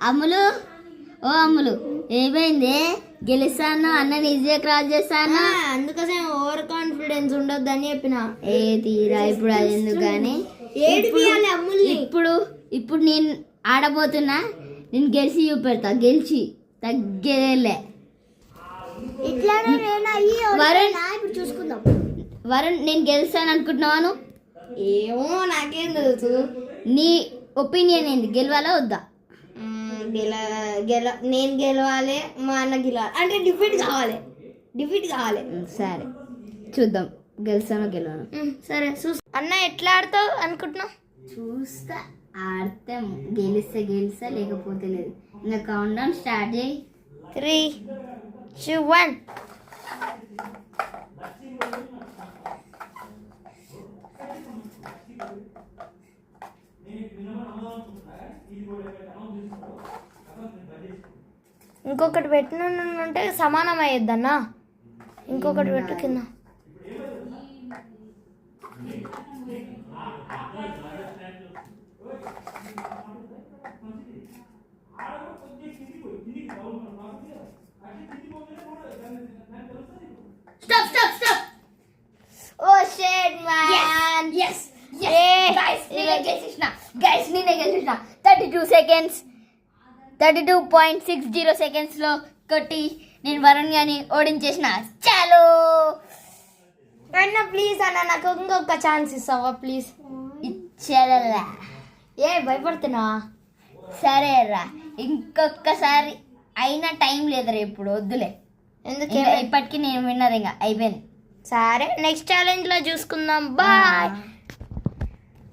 అమ్ములు, ఓ అమ్ములు, ఏమైంది? గెలుస్తాను అన్నని ఈజీగా క్రాస్ చేస్తాను. అందుకోసం ఓవర్ కాన్ఫిడెన్స్ ఉండొద్దు అని చెప్పిన. ఏ తీరా ఇప్పుడు అది ఎందుకు కానీ ఇప్పుడు నేను ఆడబోతున్నా. నేను గెలిచి చూపెడతా, గెలిచి తగ్గేదేలే. ఇప్పుడు చూసుకుందాం. వరుణ్, నేను గెలుస్తాను అనుకుంటున్నాను. ఏమో నాకేం తెలుసు. నీ ఒపీనియన్ ఏంది? గెలవాలా వద్దా? నేను గెలవాలి, మా అన్న గెలవాలి, అంటే డిఫీట్ కావాలి. సరే చూద్దాం, గెలుస్తానో గెలవను. సరే అన్న ఎట్లా ఆడతావు అనుకుంటున్నావు? చూస్తా, ఆడితే గెలిస్తా లేకపోతే లేదు. ఇంకా కౌంట్ డౌన్ స్టార్ట్ చేయి. 3, 2, 1. ఇంకొకటి పెట్టినంటే సమానం అయ్యద్దన్నా. ఇంకొకటి పెట్టు కింద. Stop. Oh shit man. Yes. Guys, నేనే గెలిచేసిన. 32 seconds, 32.60 seconds లో కొట్టి నేను వరుణ్ గాని ఓడించేసిన. చాలు అన్న ప్లీజ్ అన్న, నాకు ఇంకొక ఛాన్స్ ఇస్తావా ప్లీజ్? ఇచ్చేదల్లా. ఏ భయపడుతున్నావా? సరే రా, ఇంకొకసారి అయినా టైం లేదురా ఇప్పుడు, వద్దులే. ఎందుకు? ఇప్పటికీ నేను విన్నర్, ఇంకా అయిపోయింది. సరే నెక్స్ట్ ఛాలెంజ్ లో చూసుకుందాం. బాయ్.